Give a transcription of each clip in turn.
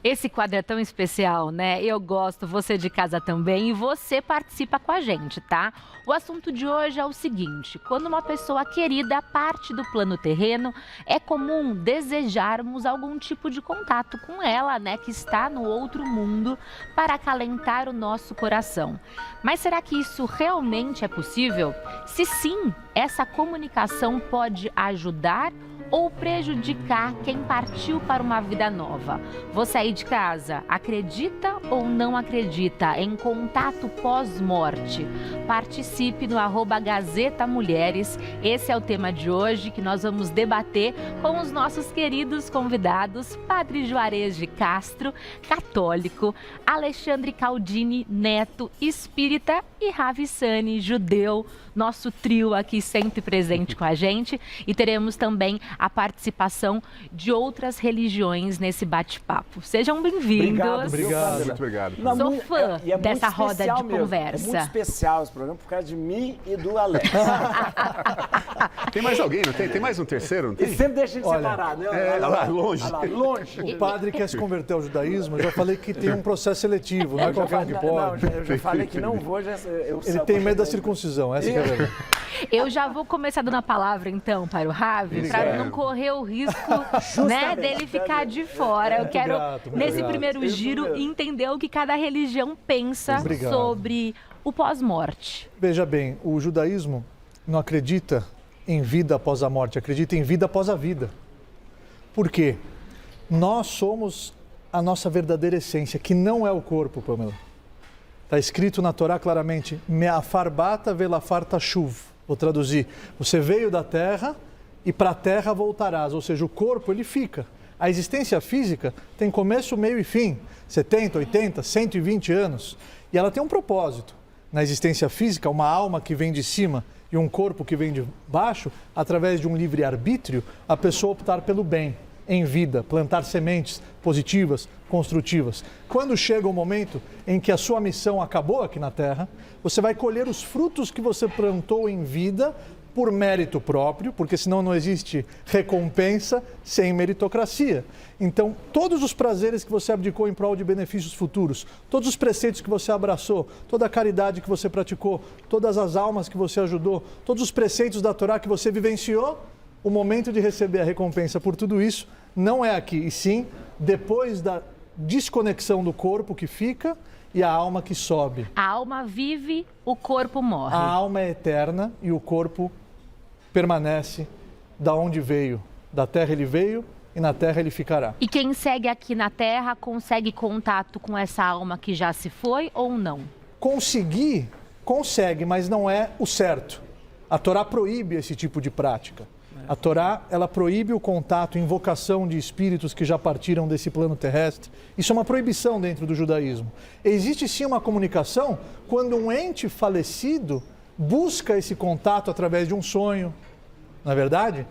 Esse quadro é tão especial, né? Eu gosto, você de casa também, e você participa com a gente, tá? O assunto de hoje é o seguinte: quando uma pessoa querida parte do plano terreno, é comum desejarmos algum tipo de contato com ela, né, que está no outro mundo, para acalentar o nosso coração. Mas será que isso realmente é possível? Se sim, essa comunicação pode ajudar ou prejudicar quem partiu para uma vida nova? Você aí de casa, acredita ou não acredita em contato pós-morte? Participe no @Gazeta Mulheres. Esse é o tema de hoje que nós vamos debater com os nossos queridos convidados: Padre Juarez de Castro, católico; Alexandre Caldini Neto, espírita; e Ravissani, judeu, nosso trio aqui sempre presente com a gente. E teremos também a participação de outras religiões nesse bate-papo. Sejam bem-vindos. Obrigado. Muito obrigado. Sou fã dessa roda de conversa. É muito especial esse programa por causa de mim e do Alex. Tem mais alguém, não tem? Tem mais um terceiro, não tem? E sempre deixa de separar, né? Lá longe. Longe. O padre quer se converter ao judaísmo, eu já falei que tem um processo seletivo, não é qualquer um que pode. Eu já falei que não vou, Ele tem medo da circuncisão, essa que é a verdade. Eu já vou começar dando a palavra, então, para o Ravi, para não correr o risco, né, dele ficar de fora. Eu quero, nesse primeiro giro, entender o que cada religião pensa sobre o pós-morte. Veja bem, o judaísmo não acredita em vida após a morte, acredita em vida após a vida. Por quê? Nós somos a nossa verdadeira essência, que não é o corpo, Pamela. Está escrito na Torá claramente: Me'afar bata velafar tashuv. Vou traduzir: você veio da terra e para a terra voltarás. Ou seja, o corpo ele fica. A existência física tem começo, meio e fim. 70, 80, 120 anos. E ela tem um propósito. Na existência física, uma alma que vem de cima e um corpo que vem de baixo, através de um livre-arbítrio, a pessoa optar pelo bem em vida, plantar sementes positivas, construtivas. Quando chega o momento em que a sua missão acabou aqui na Terra, você vai colher os frutos que você plantou em vida por mérito próprio, porque senão não existe recompensa sem meritocracia. Então, todos os prazeres que você abdicou em prol de benefícios futuros, todos os preceitos que você abraçou, toda a caridade que você praticou, todas as almas que você ajudou, todos os preceitos da Torá que você vivenciou, o momento de receber a recompensa por tudo isso não é aqui, e sim depois da desconexão do corpo que fica e a alma que sobe. A alma vive, o corpo morre. A alma é eterna e o corpo permanece da onde veio. Da terra ele veio e na terra ele ficará. E quem segue aqui na terra consegue contato com essa alma que já se foi ou não? Conseguir, consegue, mas não é o certo. A Torá proíbe esse tipo de prática. A Torá, ela proíbe o contato, invocação de espíritos que já partiram desse plano terrestre. Isso é uma proibição dentro do judaísmo. Existe sim uma comunicação quando um ente falecido busca esse contato através de um sonho. Não é verdade?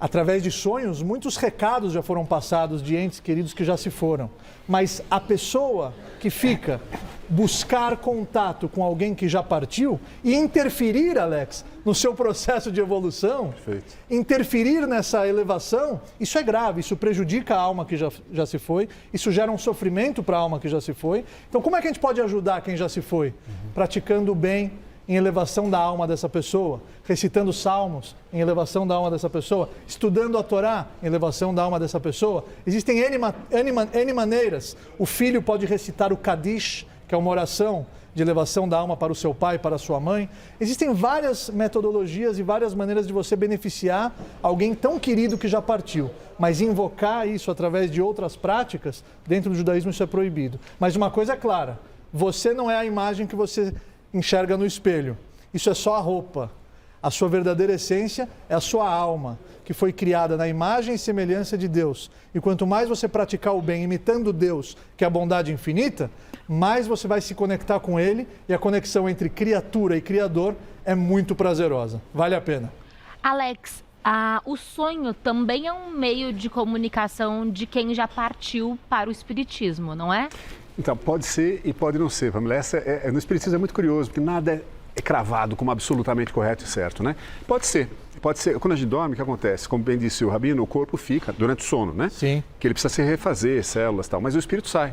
Através de sonhos, muitos recados já foram passados de entes queridos que já se foram. Mas a pessoa que fica buscar contato com alguém que já partiu e interferir, Alex, no seu processo de evolução, interferir nessa elevação, isso é grave, isso prejudica a alma que já se foi, isso gera um sofrimento para a alma que já se foi. Então, como é que a gente pode ajudar quem já se foi? Praticando o bem em elevação da alma dessa pessoa, recitando salmos em elevação da alma dessa pessoa, estudando a Torá em elevação da alma dessa pessoa. Existem N maneiras. O filho pode recitar o Kadish, que é uma oração de elevação da alma para o seu pai, para a sua mãe. Existem várias metodologias e várias maneiras de você beneficiar alguém tão querido que já partiu. Mas invocar isso através de outras práticas, dentro do judaísmo isso é proibido. Mas uma coisa é clara: você não é a imagem que você enxerga no espelho. Isso é só a roupa. A sua verdadeira essência é a sua alma, que foi criada na imagem e semelhança de Deus. E quanto mais você praticar o bem, imitando Deus, que é a bondade infinita, mais você vai se conectar com Ele, e a conexão entre criatura e Criador é muito prazerosa. Vale a pena. Alex, o sonho também é um meio de comunicação de quem já partiu para o espiritismo, não é? Então, pode ser e pode não ser, Pamela. No espiritismo é muito curioso, porque nada cravado como absolutamente correto e certo, né? Pode ser. Quando a gente dorme, o que acontece? Como bem disse o Rabino, o corpo fica durante o sono, né? Sim. Que ele precisa se refazer, células e tal, mas o espírito sai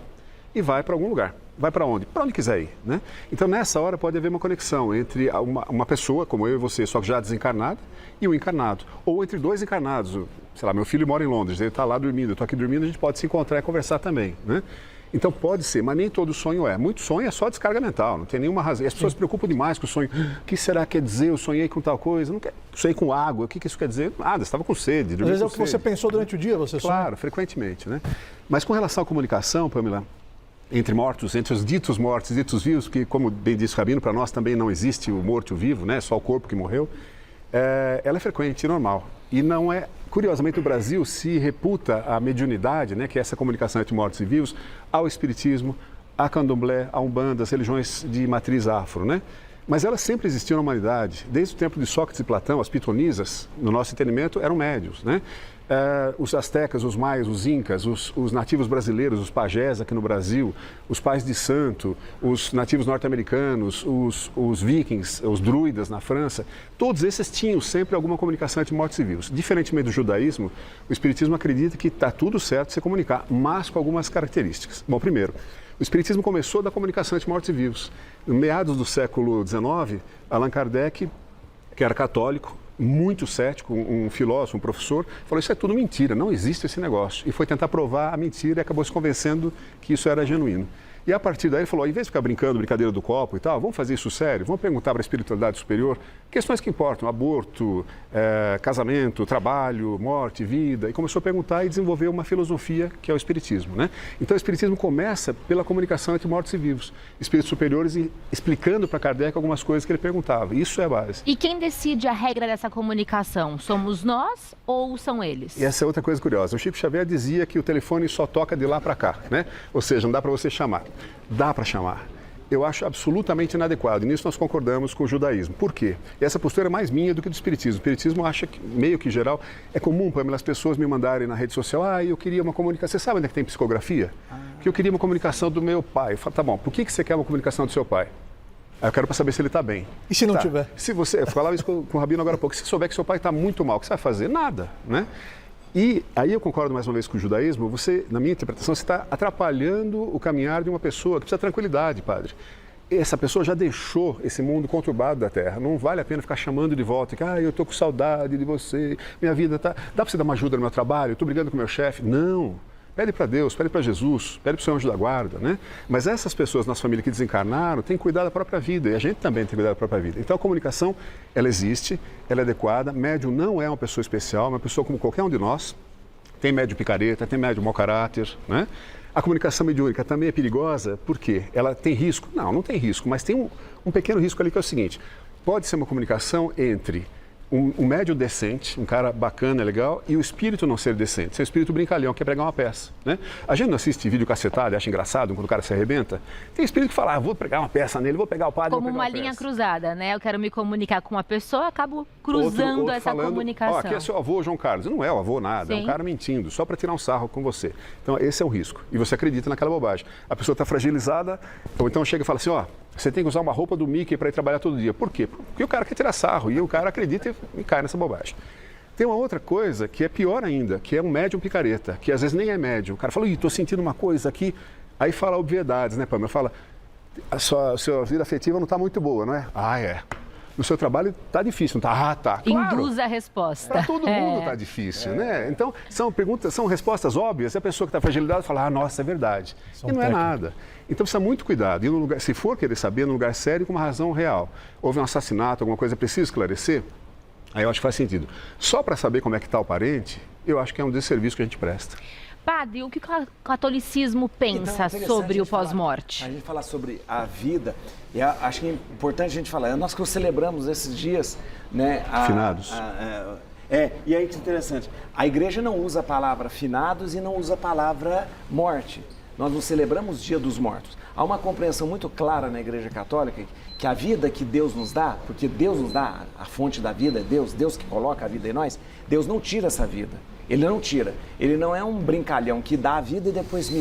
e vai para algum lugar. Vai para onde? Para onde quiser ir, né? Então, nessa hora, pode haver uma conexão entre uma pessoa, como eu e você, só que já desencarnada, e o encarnado. Ou entre dois encarnados. Sei lá, meu filho mora em Londres, ele está lá dormindo, eu estou aqui dormindo, a gente pode se encontrar e conversar também, né? Então, pode ser, mas nem todo sonho é. Muito sonho é só descarga mental, não tem nenhuma razão. E as pessoas se preocupam demais com o sonho. O que será que quer dizer? Eu sonhei com tal coisa. Não quer... Sonhei com água. O que isso quer dizer? Nada, estava com sede. Às vezes é o que você pensou durante o dia, você sonha. Claro, frequentemente, né? Mas com relação à comunicação, Pamela, entre mortos, entre os ditos mortos e ditos vivos, porque, como bem disse o Rabino, para nós também não existe o morto e o vivo, né? Só o corpo que morreu. Ela é frequente e normal. E não é... Curiosamente, no Brasil se reputa a mediunidade, né, que é essa comunicação entre mortos e vivos, ao espiritismo, a candomblé, a umbanda, as religiões de matriz afro, né? Mas elas sempre existiam na humanidade. Desde o tempo de Sócrates e Platão, as pitonisas, no nosso entendimento, eram médios, né? Os astecas, os maias, os incas, os nativos brasileiros, os pajés aqui no Brasil, os pais de santo, os nativos norte-americanos, os vikings, os druidas na França, todos esses tinham sempre alguma comunicação entre mortos e vivos. Diferentemente do judaísmo, o espiritismo acredita que está tudo certo se comunicar, mas com algumas características. Bom, primeiro, o espiritismo começou da comunicação entre mortos e vivos. No meados do século XIX, Allan Kardec, que era católico, muito cético, um filósofo, um professor, falou: isso é tudo mentira, não existe esse negócio. E foi tentar provar a mentira e acabou se convencendo que isso era genuíno. E a partir daí ele falou: em vez de ficar brincando, brincadeira do copo e tal, vamos fazer isso sério, vamos perguntar para a espiritualidade superior questões que importam, aborto, casamento, trabalho, morte, vida. E começou a perguntar e desenvolveu uma filosofia que é o espiritismo, né? Então o espiritismo começa pela comunicação entre mortos e vivos, espíritos superiores, e explicando para Kardec algumas coisas que ele perguntava. Isso é a base. E quem decide a regra dessa comunicação? Somos nós ou são eles? E essa é outra coisa curiosa. O Chico Xavier dizia que o telefone só toca de lá para cá, né? Ou seja, não dá para você chamar. Dá para chamar. Eu acho absolutamente inadequado. E nisso nós concordamos com o judaísmo. Por quê? E essa postura é mais minha do que do espiritismo. O espiritismo acha que, meio que geral, é comum, Pamela, as pessoas me mandarem na rede social: eu queria uma comunicação. Você sabe onde é que tem psicografia? Que eu queria uma comunicação do meu pai. Eu falo: tá bom, por que você quer uma comunicação do seu pai? Eu quero para saber se ele está bem. E se não tiver? Se você... Eu falava isso com o Rabino agora há pouco. Se você souber que seu pai está muito mal, o que você vai fazer? Nada, né? E aí eu concordo mais uma vez com o judaísmo. Você, na minha interpretação, você está atrapalhando o caminhar de uma pessoa que precisa de tranquilidade, padre. Essa pessoa já deixou esse mundo conturbado da Terra. Não vale a pena ficar chamando de volta, que eu estou com saudade de você, minha vida está... Dá para você dar uma ajuda no meu trabalho? Eu estou brigando com o meu chefe? Não. Pede para Deus, pede para Jesus, pede para o seu anjo da guarda, né? Mas essas pessoas na nossa família que desencarnaram têm que cuidar da própria vida, e a gente também tem que cuidar da própria vida. Então a comunicação, ela existe, ela é adequada. Médium não é uma pessoa especial, é uma pessoa como qualquer um de nós. Tem médium picareta, tem médium mau caráter, né? A comunicação mediúnica também é perigosa, por quê? Ela tem risco? Não, não tem risco, mas tem um pequeno risco ali, que é o seguinte: pode ser uma comunicação entre um médium decente, um cara bacana, legal, e o espírito não ser decente, ser um espírito brincalhão, que quer pregar uma peça, né? A gente não assiste vídeo cacetado e acha engraçado quando o cara se arrebenta. Tem espírito que fala: vou pregar uma peça nele, vou pegar o padre, como vou pegar uma uma linha peça. cruzada, né? Eu quero me comunicar com uma pessoa, acabo cruzando Outro essa falando: comunicação. aqui é seu avô, João Carlos. Não é o avô nada, é um Sim. cara mentindo, só para tirar um sarro com você. Então esse é o risco, e você acredita naquela bobagem. A pessoa está fragilizada, ou então chega e fala assim: você tem que usar uma roupa do Mickey para ir trabalhar todo dia. Por quê? Porque o cara quer tirar sarro, e o cara acredita e cai nessa bobagem. Tem uma outra coisa que é pior ainda, que é um médium picareta, que às vezes nem é médium. O cara fala: estou sentindo uma coisa aqui, aí fala obviedades, né, Pamela? Fala: a sua vida afetiva não está muito boa, não é? É. No seu trabalho está difícil, não está? Tá. Claro. Induz a resposta. Para todo mundo está difícil, né? Então, são respostas óbvias, e a pessoa que está fragilizada fala: nossa, é verdade. São E não é técnicas. nada. Então precisa muito cuidado. E no lugar, se for querer saber, no lugar sério, com uma razão real. Houve um assassinato, alguma coisa precisa esclarecer, aí eu acho que faz sentido. Só para saber como é que está o parente, eu acho que é um desserviço que a gente presta. Padre, o que o catolicismo pensa Então, é sobre o interessante pós-morte? A gente falar sobre a vida, e acho que é importante a gente falar. Nós que celebramos esses dias, né? Finados. E aí que interessante. A igreja não usa a palavra finados e não usa a palavra morte. Nós não celebramos o Dia dos Mortos. Há uma compreensão muito clara na Igreja Católica que a vida que Deus nos dá, porque Deus nos dá, a fonte da vida é Deus que coloca a vida em nós, Deus não tira essa vida. Ele não tira. Ele não é um brincalhão que dá a vida e depois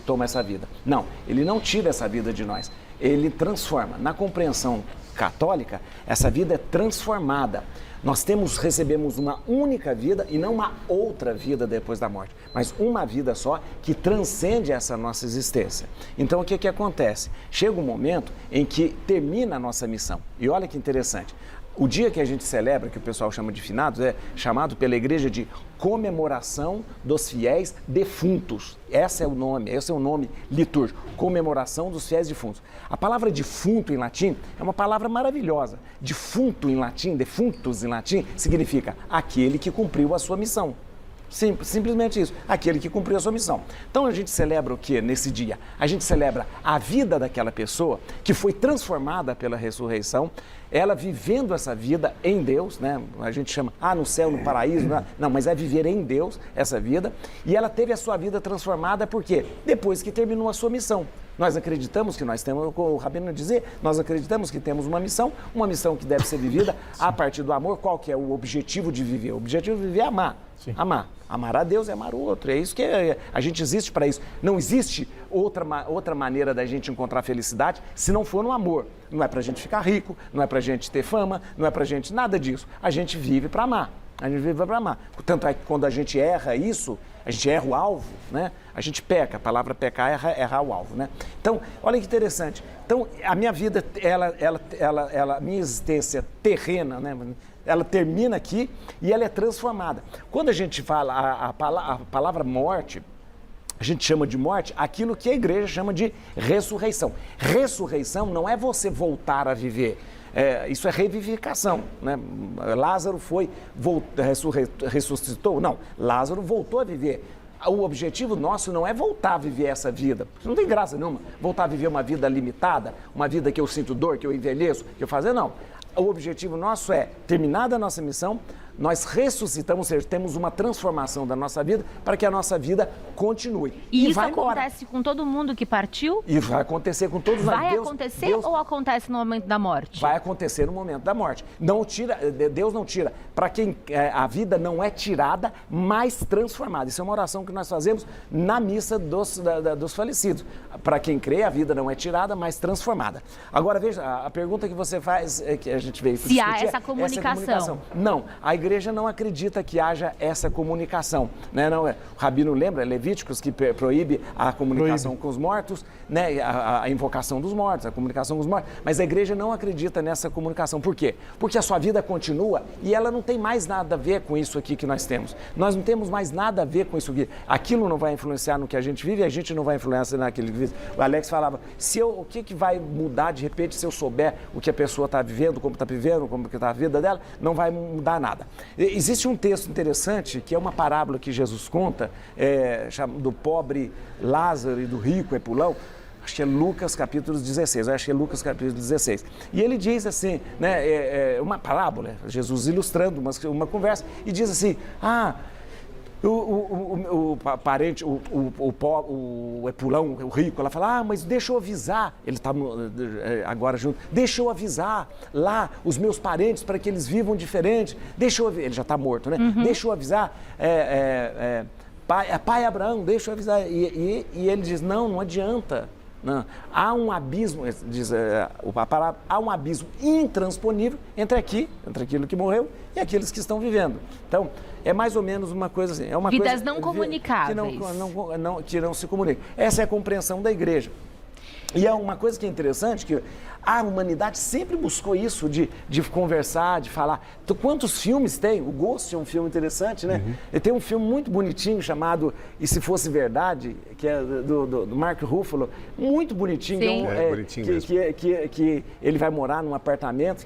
toma essa vida. Não, ele não tira essa vida de nós. Ele transforma. Na compreensão católica, essa vida é transformada. Nós recebemos uma única vida e não uma outra vida depois da morte, mas uma vida só que transcende essa nossa existência. Então o que acontece? Chega um momento em que termina a nossa missão. E olha que interessante. O dia que a gente celebra, que o pessoal chama de finados, é chamado pela igreja de comemoração dos fiéis defuntos. Esse é o nome litúrgico, comemoração dos fiéis defuntos. A palavra defunto em latim é uma palavra maravilhosa. Defunto em latim, defuntus em latim, significa aquele que cumpriu a sua missão. Simplesmente isso, aquele que cumpriu a sua missão. Então a gente celebra o que nesse dia? A gente celebra a vida daquela pessoa que foi transformada pela ressurreição, ela vivendo essa vida em Deus, né? A gente chama, no céu, no paraíso, não, mas é viver em Deus essa vida, e ela teve a sua vida transformada por quê? Depois que terminou a sua missão. Nós acreditamos que nós temos, o Rabino dizer, nós acreditamos que temos uma missão que deve ser vivida a partir do amor. Qual que é o objetivo de viver? O objetivo de viver é amar. Sim. Amar a Deus e amar o outro. É isso que a gente existe para isso. Não existe outra maneira da gente encontrar felicidade se não for no amor. Não é para a gente ficar rico, não é para a gente ter fama, não é para a gente nada disso. A gente vive para amar. A gente vive para amar. Tanto é que quando a gente erra isso, a gente erra o alvo, né? A gente peca, a palavra pecar é errar o alvo, né? Então, olha que interessante. Então, a minha vida, a minha existência terrena, né? Ela termina aqui e ela é transformada. Quando a gente fala a palavra morte, a gente chama de morte aquilo que a igreja chama de ressurreição. Ressurreição não é você voltar a viver. Isso é revivificação, né? Lázaro ressuscitou? Não, Lázaro voltou a viver. O objetivo nosso não é voltar a viver essa vida. Não tem graça nenhuma. Voltar a viver uma vida limitada, uma vida que eu sinto dor, que eu envelheço, que eu fazer, não. O objetivo nosso é, terminada a nossa missão, nós ressuscitamos, ou seja, temos uma transformação da nossa vida para que a nossa vida continue. E isso acontece com todo mundo que partiu? E vai acontecer com todos nós. Vai acontecer ou acontece no momento da morte? Vai acontecer no momento da morte. Deus não tira. Para quem a vida não é tirada, mas transformada. Isso é uma oração que nós fazemos na missa dos falecidos. Para quem crê, a vida não é tirada, mas transformada. Agora, veja, a pergunta que você faz, que a gente veio se há essa comunicação. Não, a igreja não acredita que haja essa comunicação, né? Não, o Rabino lembra, Levíticos, que proíbe a comunicação com os mortos, né? A invocação dos mortos, a comunicação com os mortos, mas a igreja não acredita nessa comunicação. Por quê? Porque a sua vida continua e ela não tem mais nada a ver com isso aqui que nós temos. Nós não temos mais nada a ver com isso aqui. Aquilo não vai influenciar no que a gente vive e a gente não vai influenciar naquilo que vive. O Alex falava, o que vai mudar de repente se eu souber o que a pessoa está vivendo, como está vivendo, como está a vida dela, não vai mudar nada. Existe um texto interessante, que é uma parábola que Jesus conta, do pobre Lázaro e do rico Epulão. Acho que é Lucas capítulo 16, E ele diz assim, né, uma parábola, Jesus ilustrando uma conversa, e diz assim, o parente, o Epulão, o rico, ela fala, mas deixa eu avisar, ele está agora junto, deixa eu avisar lá os meus parentes para que eles vivam diferente, ele já está morto, né? Uhum. Deixa eu avisar, pai Abraão, deixa eu avisar, e ele diz, não adianta. Não. Há um abismo, diz a palavra, há um abismo intransponível entre aquilo que morreu e aqueles que estão vivendo. Então, é mais ou menos uma coisa assim. É uma vidas coisa, não comunicáveis. Que não se comunicam. Essa é a compreensão da igreja. E é uma coisa que é interessante, que a humanidade sempre buscou isso, de conversar, de falar. Então, quantos filmes tem? O Ghost é um filme interessante, né? Ele tem um filme muito bonitinho chamado E Se Fosse Verdade, que é do Mark Ruffalo, muito bonitinho. Sim. Bonitinho mesmo. Que ele vai morar num apartamento.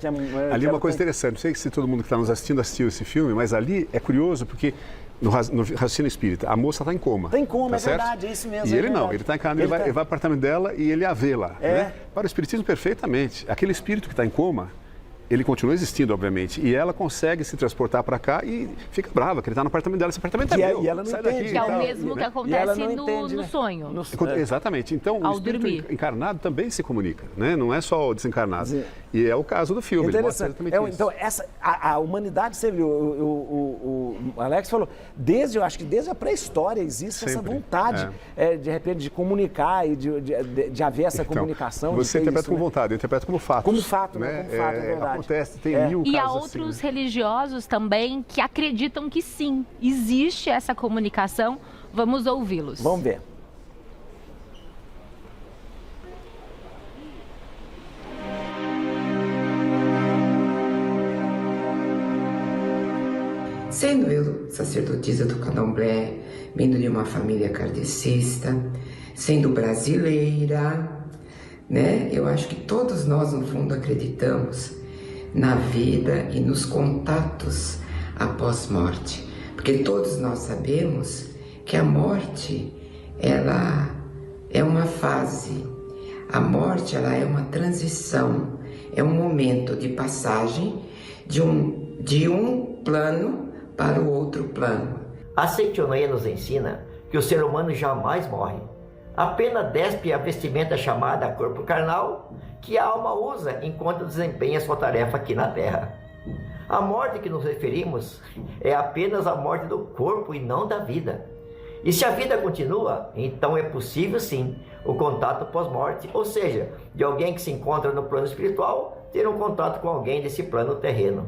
Ali é uma coisa interessante, não sei se todo mundo que está nos assistindo assistiu esse filme, mas ali é curioso porque... No raciocínio espírita, a moça está em coma. Está em coma, tá é certo? verdade, é isso mesmo. E ele não, ele está em casa, ele vai ao apartamento dela e ele a vê lá. Né? Para o espiritismo, perfeitamente. Aquele espírito que está em coma, ele continua existindo, obviamente, e ela consegue se transportar para cá e fica brava, que ele está no apartamento dela, esse apartamento é meu, e ela não sai entende, daqui. Que é o tal, mesmo que né? acontece entende, no né? sonho. Exatamente. Então, Ao o espírito dormir. encarnado também se comunica, né? Não é só o desencarnado. Sim. E é o caso do filme. Ele mostra Interessante. exatamente isso. Então, a humanidade, você viu, o Alex falou, eu acho que desde a pré-história existe essa Sempre. vontade, de repente, de comunicar e de haver essa comunicação. Você interpreta com vontade, eu interpreto como fato. Como fato, né? Como fato, é verdade. Acontece, tem mil E há casos outros assim, né? religiosos também que acreditam que sim, existe essa comunicação. Vamos ouvi-los. Vamos ver. Sendo eu sacerdotisa do candomblé, vindo de uma família kardecista, sendo brasileira, né? Eu acho que todos nós, no fundo, acreditamos na vida e nos contatos após morte. Porque todos nós sabemos que a morte, ela é uma fase. A morte, ela é uma transição, é um momento de passagem de um plano para o outro plano. A Seitonoye nos ensina que o ser humano jamais morre. Apenas despe a vestimenta chamada corpo carnal, que a alma usa enquanto desempenha sua tarefa aqui na Terra. A morte que nos referimos é apenas a morte do corpo e não da vida. E se a vida continua, então é possível sim o contato pós-morte, ou seja, de alguém que se encontra no plano espiritual ter um contato com alguém desse plano terreno.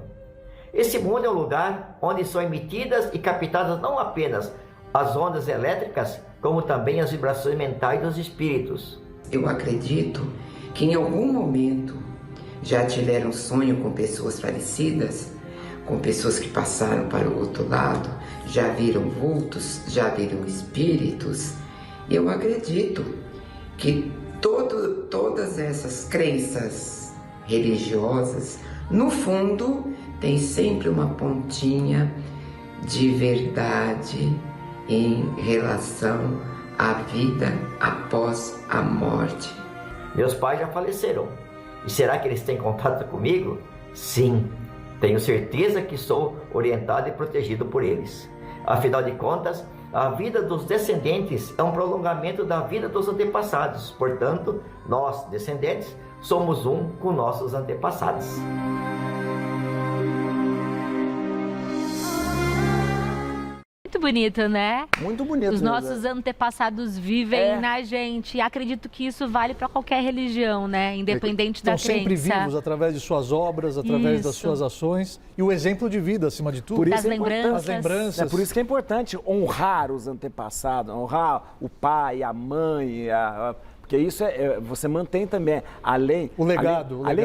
Esse mundo é um lugar onde são emitidas e captadas não apenas as ondas elétricas, como também as vibrações mentais dos espíritos. Eu acredito que em algum momento já tiveram sonho com pessoas falecidas, com pessoas que passaram para o outro lado, já viram vultos, já viram espíritos. Eu acredito que todas essas crenças religiosas, no fundo, tem sempre uma pontinha de verdade em relação à vida após a morte. Meus pais já faleceram. E será que eles têm contato comigo? Sim, tenho certeza que sou orientado e protegido por eles. Afinal de contas, a vida dos descendentes é um prolongamento da vida dos antepassados. Portanto, nós, descendentes, somos um com nossos antepassados. Muito bonito, né? Muito bonito. Os né? nossos antepassados vivem na gente. E acredito que isso vale para qualquer religião, né? Independente da Estão crença. sempre vivos através de suas obras, através das Isso. suas ações e o exemplo de vida, acima de tudo. Por isso Das é importante. lembranças. As lembranças. É por isso que é importante honrar os antepassados, honrar o pai, a mãe, porque isso você mantém também, além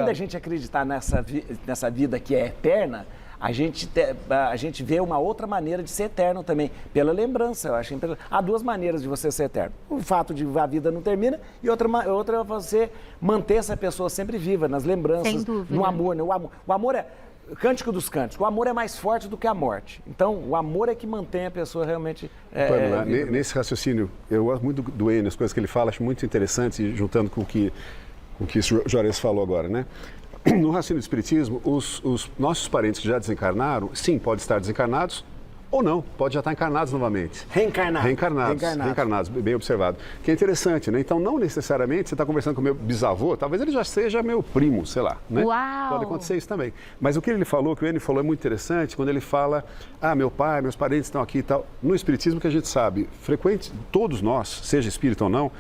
da gente acreditar nessa vida que é eterna, a gente vê uma outra maneira de ser eterno também, pela lembrança. Eu acho que há duas maneiras de você ser eterno. O fato de a vida não termina e outra é você manter essa pessoa sempre viva, nas lembranças, Sem dúvida. no amor. Né? O amor é Cântico dos Cânticos, o amor é mais forte do que a morte. Então, o amor é que mantém a pessoa realmente Pamela, viva. nesse raciocínio, eu gosto muito do Enio, as coisas que ele fala, acho muito interessante, e juntando com o que o Juarez falou agora, né? No raciocínio do espiritismo, os nossos parentes que já desencarnaram, sim, podem estar desencarnados ou não, pode já estar encarnados novamente. Reencarnados, bem observado. Que é interessante, né? Então, não necessariamente você está conversando com o meu bisavô, talvez ele já seja meu primo, sei lá, né? Uau! Pode acontecer isso também. Mas o que ele falou, que o Enio falou, é muito interessante, quando ele fala, meu pai, meus parentes estão aqui e tal. No espiritismo, que a gente sabe, frequente, todos nós, seja espírita ou não,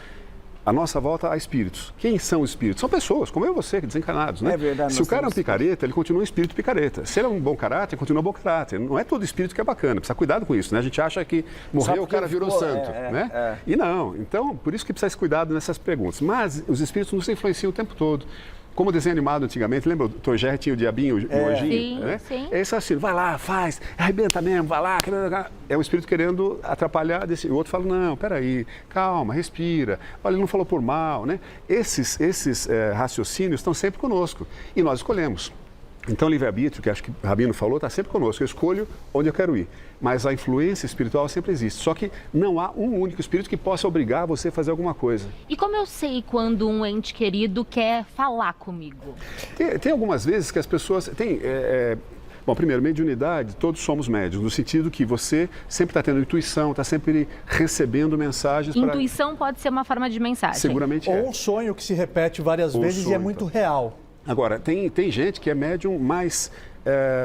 a nossa volta há espíritos. Quem são os espíritos? São pessoas, como eu e você, desencarnados, né? É verdade. Se o cara é um picareta, ele continua um espírito picareta. Se ele é um bom caráter, continua um bom caráter. Não é todo espírito que é bacana, precisa cuidar com isso, né? A gente acha que morreu, o cara virou santo, né? E não. Então, por isso que precisa esse cuidado nessas perguntas. Mas os espíritos nos influenciam o tempo todo. Como o desenho animado antigamente, lembra? O Tom Jerry tinha o diabinho, o anjinho? Sim, né? sim. É isso assim, vai lá, faz, arrebenta mesmo, vai lá. É o espírito querendo atrapalhar. O outro fala, não, peraí, calma, respira. Olha, ele não falou por mal, né? Esses raciocínios estão sempre conosco e nós escolhemos. Então, o livre-arbítrio, que acho que o Rabino falou, está sempre conosco. Eu escolho onde eu quero ir. Mas a influência espiritual sempre existe. Só que não há um único espírito que possa obrigar você a fazer alguma coisa. E como eu sei quando um ente querido quer falar comigo? Tem algumas vezes que as pessoas... Bom, primeiro, mediunidade, todos somos médiuns, no sentido que você sempre está tendo intuição, está sempre recebendo mensagens. Intuição pode ser uma forma de mensagem. Seguramente Ou um sonho que se repete várias vezes e é muito real. Agora, tem gente que é médium mais...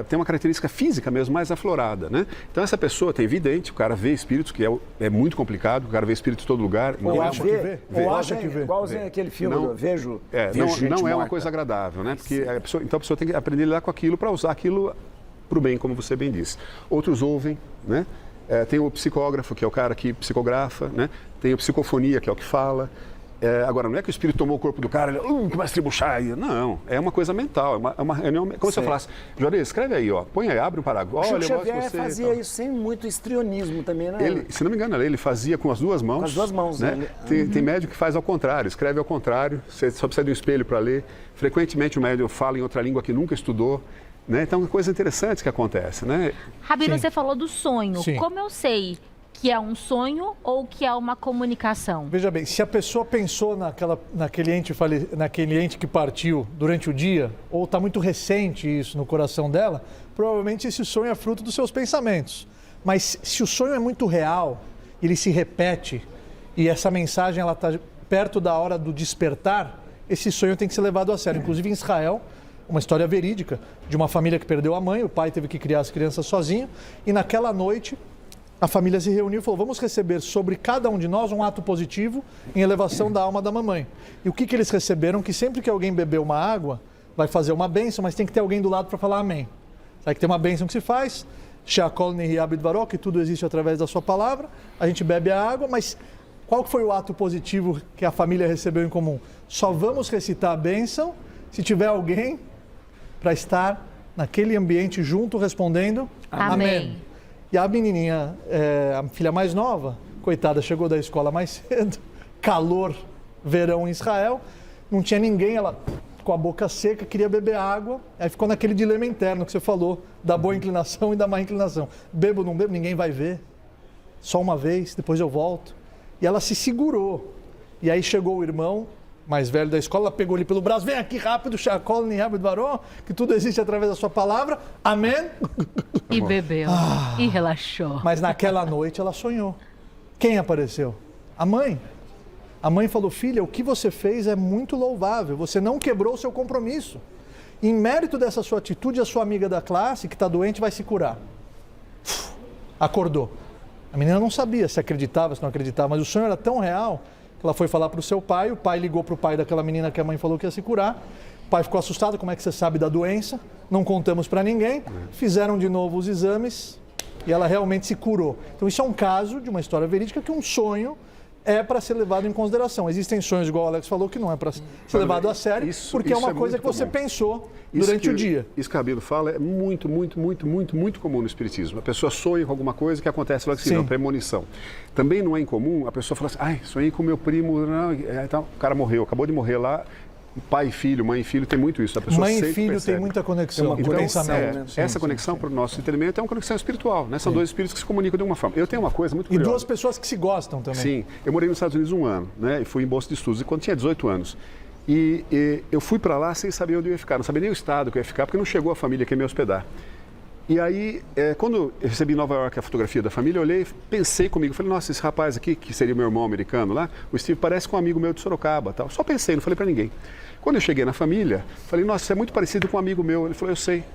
tem uma característica física mesmo mais aflorada, né? Então, essa pessoa tem vidente, o cara vê espíritos, que é muito complicado, o cara vê espíritos em todo lugar. Ou acha que vê. Ou acha que vê. Igualzinho aquele filme, Não, vejo não é uma morta. coisa agradável, né? Porque então a pessoa tem que aprender a lidar com aquilo para usar aquilo para o bem, como você bem disse. Outros ouvem, né? Tem o psicógrafo, que é o cara que psicografa, né? Tem a psicofonia, que é o que fala. Agora, não é que o espírito tomou o corpo do cara, ele começa a tribuchar. Não, é uma coisa mental, é uma reunião. Como se eu falasse, Juarez, escreve aí, ó, põe aí, abre um parágrafo. Chico Olha, eu Xavier você, fazia isso sem muito histrionismo também, né? Ele, se não me engano, ele fazia com as duas mãos. Com as duas mãos, né? Tem médico que faz ao contrário, escreve ao contrário, você só precisa de um espelho para ler. Frequentemente o médico fala em outra língua que nunca estudou. Né? Então, coisa interessante que acontece, né? Rabino, você falou do sonho. Sim. Como eu sei que é um sonho ou que é uma comunicação? Veja bem, se a pessoa pensou naquele ente que partiu durante o dia, ou está muito recente isso no coração dela, provavelmente esse sonho é fruto dos seus pensamentos. Mas se o sonho é muito real, ele se repete, e essa mensagem está perto da hora do despertar, esse sonho tem que ser levado a sério. Inclusive em Israel, uma história verídica de uma família que perdeu a mãe, o pai teve que criar as crianças sozinho, e naquela noite a família se reuniu e falou, vamos receber sobre cada um de nós um ato positivo em elevação da alma da mamãe. E o que eles receberam? Que sempre que alguém beber uma água, vai fazer uma bênção, mas tem que ter alguém do lado para falar amém. Sabe que tem uma bênção que se faz, Sheakol Nehi Abidvaró, que tudo existe através da sua palavra, a gente bebe a água, mas qual foi o ato positivo que a família recebeu em comum? Só vamos recitar a bênção se tiver alguém para estar naquele ambiente junto respondendo amém. E a menininha, a filha mais nova, coitada, chegou da escola mais cedo, calor, verão em Israel, não tinha ninguém, ela com a boca seca, queria beber água, aí ficou naquele dilema interno que você falou, da boa inclinação e da má inclinação. Bebo ou não bebo, ninguém vai ver, só uma vez, depois eu volto. E ela se segurou, e aí chegou o irmão mais velho da escola, ela pegou ele pelo braço, vem aqui rápido, Sheakol Nehi Abidvaró, que tudo existe através da sua palavra, amém? E bebeu, e relaxou. Mas naquela noite ela sonhou. Quem apareceu? A mãe. A mãe falou, filha, o que você fez é muito louvável, você não quebrou o seu compromisso. Em mérito dessa sua atitude, a sua amiga da classe, que está doente, vai se curar. Acordou. A menina não sabia se acreditava, se não acreditava, mas o sonho era tão real que ela foi falar para o seu pai, o pai ligou para o pai daquela menina que a mãe falou que ia se curar. O pai ficou assustado, como é que você sabe da doença? Não contamos para ninguém. Fizeram de novo os exames e ela realmente se curou. Então isso é um caso de uma história verídica que um sonho é para ser levado em consideração. Existem sonhos, igual o Alex falou, que não é para ser levado a sério, porque é uma coisa que você pensou durante o dia. Isso que o Rabino fala é muito comum no espiritismo. A pessoa sonha com alguma coisa que acontece logo assim, uma premonição. Também não é incomum a pessoa falar assim, ai, sonhei com meu primo, então, o cara morreu, acabou de morrer lá. Pai e filho, mãe e filho, tem muito isso. A pessoa mãe e sempre filho percebe. tem muita conexão. Então, pensamento. Essa conexão, para o nosso entendimento, é uma conexão espiritual, né? São dois espíritos que se comunicam de uma forma. Eu tenho uma coisa muito curiosa. E duas pessoas que se gostam também. Sim. Eu morei nos Estados Unidos 1 ano, né? E fui em bolsa de estudos, e quando tinha 18 anos. E eu fui para lá sem saber onde eu ia ficar, não sabia nem o estado que eu ia ficar, porque não chegou a família que ia me hospedar. E aí, quando eu recebi em Nova York a fotografia da família, eu olhei, pensei comigo, falei, nossa, esse rapaz aqui, que seria meu irmão americano lá, o Steve parece com um amigo meu de Sorocaba, tal. Só pensei, não falei para ninguém. Quando eu cheguei na família, falei, nossa, você é muito parecido com um amigo meu. Ele falou, eu sei.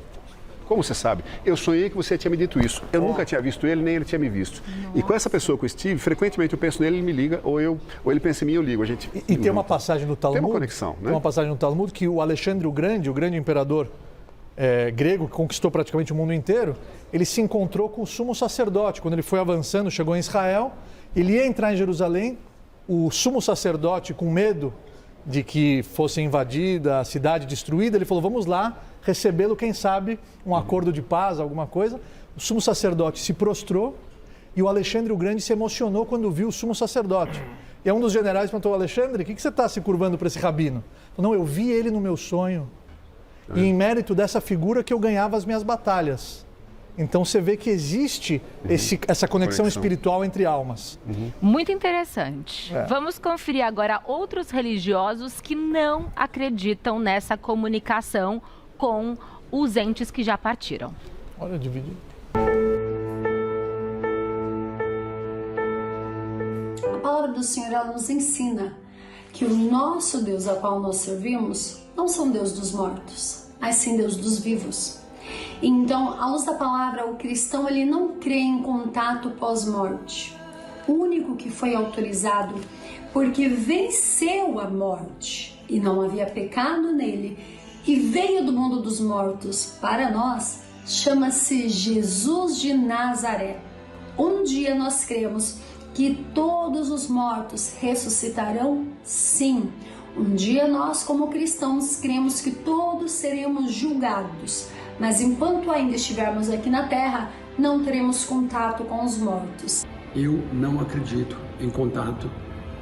Como você sabe? Eu sonhei que você tinha me dito isso. Eu nunca tinha visto ele, nem ele tinha me visto. Nossa. E com essa pessoa, com o Steve, frequentemente eu penso nele, ele me liga, ou ele pensa em mim, eu ligo. E tem uma passagem no Talmud. Tem uma conexão, né? Tem uma passagem no Talmud que o Alexandre o grande imperador grego, que conquistou praticamente o mundo inteiro, ele se encontrou com o sumo sacerdote. Quando ele foi avançando, chegou em Israel, ele ia entrar em Jerusalém, o sumo sacerdote, com medo de que fosse invadida, a cidade destruída, ele falou, vamos lá recebê-lo, quem sabe, um acordo de paz, alguma coisa. O sumo sacerdote se prostrou e o Alexandre o Grande se emocionou quando viu o sumo sacerdote. E um dos generais perguntou, Alexandre, o que você está se curvando para esse rabino? Ele falou, não, eu vi ele no meu sonho E em mérito dessa figura que eu ganhava as minhas batalhas. Então você vê que existe essa conexão espiritual entre almas. Muito interessante. Vamos conferir agora outros religiosos que não acreditam nessa comunicação com os entes que já partiram. Olha, dividir. A palavra do Senhor, ela nos ensina que o nosso Deus, ao qual nós servimos, não são Deus dos mortos, mas sim Deus dos vivos. Então, à luz da palavra, o cristão ele não crê em contato pós-morte. O único que foi autorizado porque venceu a morte e não havia pecado nele e veio do mundo dos mortos para nós, chama-se Jesus de Nazaré. Um dia nós cremos que todos os mortos ressuscitarão? Sim. Um dia nós, como cristãos, cremos que todos seremos julgados. Mas enquanto ainda estivermos aqui na Terra, não teremos contato com os mortos. Eu não acredito em contato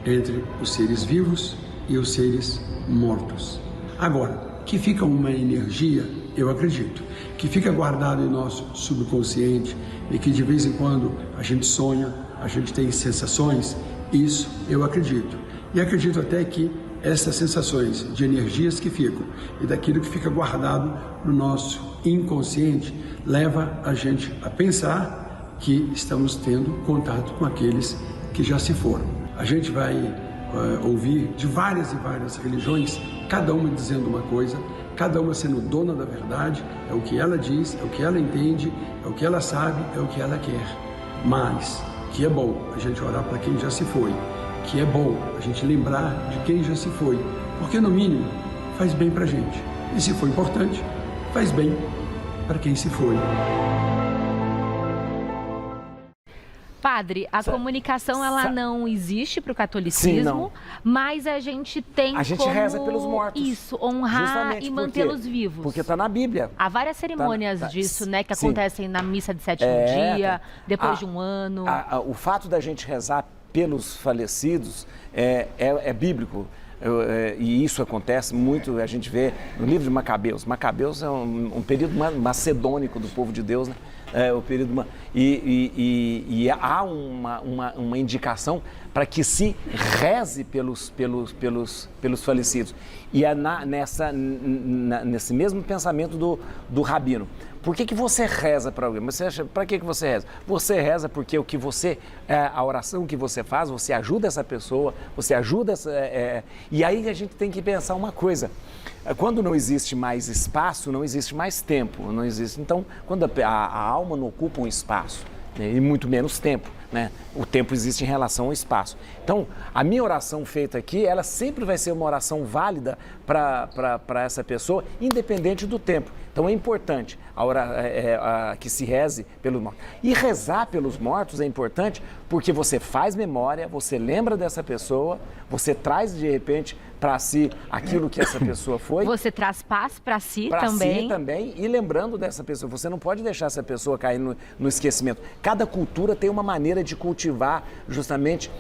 entre os seres vivos e os seres mortos. Agora, que fica uma energia, eu acredito. Que fica guardado em nosso subconsciente e que de vez em quando a gente sonha, a gente tem sensações, isso eu acredito. E acredito até que essas sensações de energias que ficam e daquilo que fica guardado no nosso inconsciente leva a gente a pensar que estamos tendo contato com aqueles que já se foram. A gente vai ouvir de várias e várias religiões, cada uma dizendo uma coisa, cada uma sendo dona da verdade, é o que ela diz, é o que ela entende, é o que ela sabe, é o que ela quer. Mas que é bom a gente orar para quem já se foi, que é bom a gente lembrar de quem já se foi, porque no mínimo faz bem para a gente. E se for importante, faz bem para quem se foi. Padre, a comunicação ela não existe para o catolicismo, mas a gente tem a gente como reza pelos mortos. Isso, honrar e mantê-los vivos. Porque está na Bíblia. Há várias cerimônias disso, né, que acontecem na missa de sétimo dia, depois de um ano. O fato da gente rezar pelos falecidos é bíblico. E isso acontece muito, a gente vê no livro de Macabeus. Macabeus é um período macedônico do povo de Deus, né? O período e há uma indicação para que se reze pelos falecidos. E é nesse mesmo pensamento do rabino. Por que você reza para alguém? Para que você reza? Você reza porque a oração que você faz, você ajuda essa pessoa, você ajuda e aí a gente tem que pensar uma coisa. Quando não existe mais espaço, não existe mais tempo. Não existe. Então, quando a alma não ocupa um espaço, né, e muito menos tempo, né, o tempo existe em relação ao espaço. Então, a minha oração feita aqui, ela sempre vai ser uma oração válida para essa pessoa, independente do tempo. Então, é importante que se reze pelos mortos. E rezar pelos mortos é importante porque você faz memória, você lembra dessa pessoa, você traz, de repente, para si aquilo que essa pessoa foi. Você traz paz para si também. Para si também e lembrando dessa pessoa. Você não pode deixar essa pessoa cair no esquecimento. Cada cultura tem uma maneira de cultivar justamente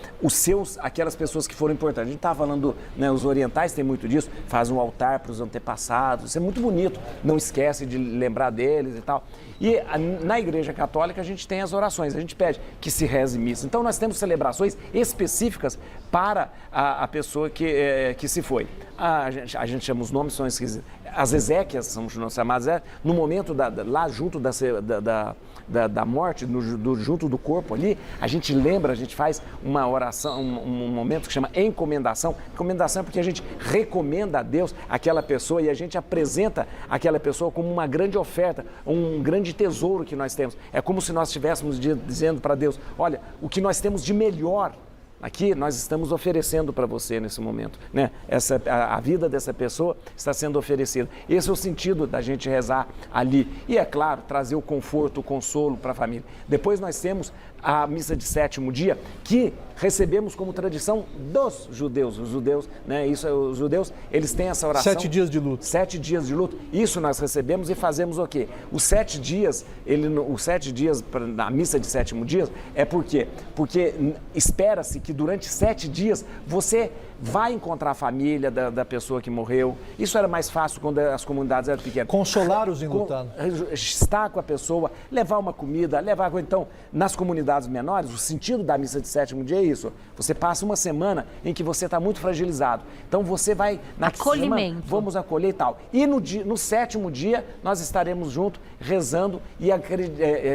aquelas pessoas que foram importantes. A gente estava falando, né, os orientais têm muito disso, faz um altar para os antepassados, isso é muito bonito, não esquece de lembrar deles e tal. E na Igreja Católica a gente tem as orações, a gente pede que se reze missa. Então nós temos celebrações específicas para a pessoa que se foi. A gente chama os nomes, são esquisitos. As exéquias, são chamadas, no momento lá junto da morte, junto do corpo ali, a gente lembra, a gente faz uma oração, um momento que chama encomendação. Encomendação é porque a gente recomenda a Deus aquela pessoa e a gente apresenta aquela pessoa como uma grande oferta, um grande tesouro que nós temos. É como se nós estivéssemos dizendo para Deus, olha, o que nós temos de melhor aqui nós estamos oferecendo para você nesse momento, né? A vida dessa pessoa está sendo oferecida. Esse é o sentido da gente rezar ali. E é claro, trazer o conforto, o consolo para a família. Depois nós temos a missa de sétimo dia, que recebemos como tradição dos judeus. Os judeus, né? Os judeus, eles têm essa oração. 7 dias de luto. 7 dias de luto. Isso nós recebemos e fazemos o quê? Os 7 dias, na missa de sétimo dia, é por quê? Porque espera-se que durante 7 dias você vai encontrar a família da pessoa que morreu. Isso era mais fácil quando as comunidades eram pequenas. Consolar os enlutados. Estar com a pessoa, levar uma comida, então, nas comunidades menores, o sentido da missa de sétimo dia é isso. Você passa uma semana em que você está muito fragilizado. Então você vai na Acolhimento. Vamos acolher e tal. E no sétimo dia nós estaremos juntos rezando e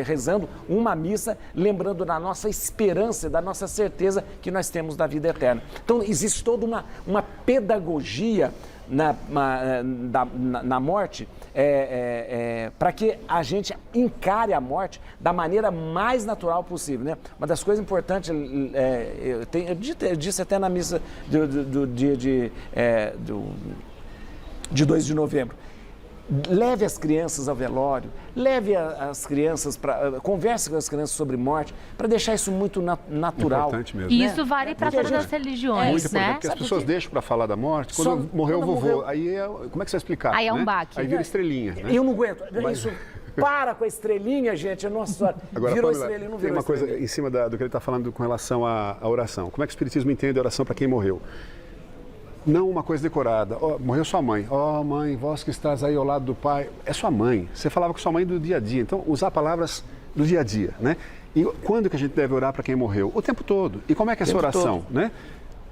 rezando uma missa, lembrando da nossa esperança, da nossa certeza que nós temos da vida eterna. Então existe toda uma pedagogia na morte para que a gente encare a morte da maneira mais natural possível, né? Uma das coisas importantes, eu disse até na missa do dia de 2 de novembro, leve as crianças ao velório, leve as crianças converse com as crianças sobre morte, para deixar isso muito natural. Importante mesmo. E isso vale para todas as religiões, Muito importante, né? porque as pessoas deixam para falar da morte quando morreu o vovô. Aí como é que você vai explicar? Aí é um né? baque. Aí vira estrelinha. Né? Eu não aguento. Isso para com a estrelinha, gente. Nossa senhora. Agora, virou Pamela, estrelinha, não tem virou uma coisa estrelinha. em cima do que ele está falando com relação à oração. Como é que o Espiritismo entende a oração para quem morreu? Não uma coisa decorada. Oh, morreu sua mãe. Oh, mãe, vós que estás aí ao lado do pai. É sua mãe. Você falava com sua mãe do dia a dia. Então, usar palavras do dia a dia, né? E quando que a gente deve orar para quem morreu? O tempo todo. E como é que é essa oração, né?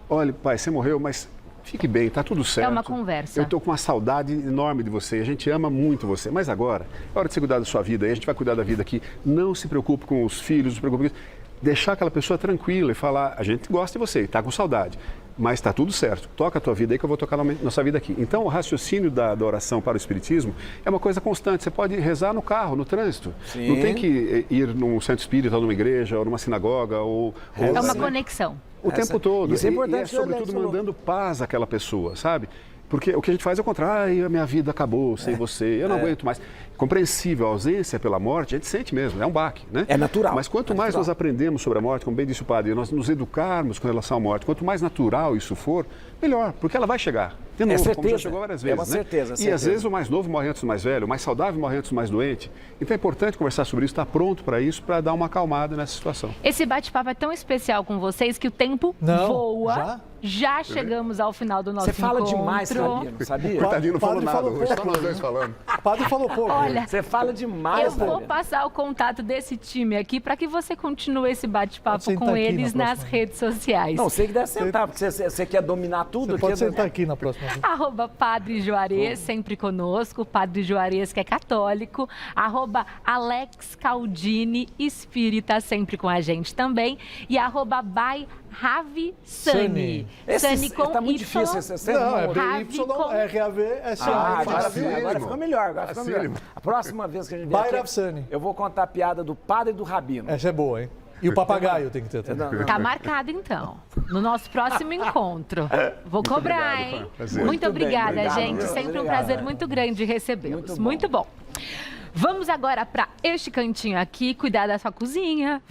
Olha, pai, você morreu, mas fique bem, tá tudo certo. É uma conversa. Eu estou com uma saudade enorme de você. A gente ama muito você. Mas agora, é hora de você cuidar da sua vida. Aí a gente vai cuidar da vida aqui. Não se preocupe com os filhos, não se preocupe com isso. Deixar aquela pessoa tranquila e falar, a gente gosta de você, está com saudade, mas está tudo certo, toca a tua vida aí que eu vou tocar na nossa vida aqui. Então o raciocínio da oração para o Espiritismo é uma coisa constante, você pode rezar no carro, no trânsito, Sim. Não tem que ir num centro espírita, ou numa igreja, ou numa sinagoga, ou É uma conexão. o tempo todo. Isso é E importante, sobretudo Alex, mandando paz àquela pessoa, sabe? Porque o que a gente faz é o contrário, ai, a minha vida acabou sem você, eu não aguento mais. Compreensível, a ausência pela morte, a gente sente mesmo, é um baque, né? É natural. Mas quanto mais nós aprendemos sobre a morte, como bem disse o padre, nós nos educarmos com relação à morte, quanto mais natural isso for, melhor, porque ela vai chegar. De novo, como já certeza. chegou várias É vezes, uma né? certeza, E às certeza. vezes o mais novo morre antes do mais velho, o mais saudável morre antes do mais doente. Então é importante conversar sobre isso, estar pronto para isso, para dar uma acalmada nessa situação. Esse bate-papo é tão especial com vocês que o tempo Não, voa. Já chegamos ao final do nosso Você fala encontro. demais, Rabino, sabia? Coitadinho, não falou padre nada falou hoje, só pouco. nós dois falando. O padre falou pouco. Olha, Você fala demais, eu vou Rabino. passar o contato desse time aqui para que você continue esse Pode bate-papo sentar com aqui eles na nas próxima. redes sociais. Não, você que deve sentar, porque você quer dominar tudo. Você pode aqui, sentar aqui na próxima vez. @Padre Juarez, sempre conosco. Padre Juarez, que é católico. @Alex Caldini, espírita, sempre com a gente também. E @by Ravi Sani. Sani com tá muito Y. difícil. Você Não, é Ravi BY-RAV-SA. agora ficou melhor. Agora ficou melhor. Facílimo. A próxima vez que a gente vier By aqui, Ravsani. eu vou contar a piada do padre e do rabino. Essa é boa, hein? E o papagaio tem que ter também. Não, Tá marcado, então. No nosso próximo encontro. Vou cobrar, obrigado, hein? prazer. Muito Muito bem, obrigada, obrigado, gente. Deus, Sempre um obrigado. prazer muito grande recebê-los. Muito bom. Muito bom. Vamos agora para este cantinho aqui, cuidar da sua cozinha.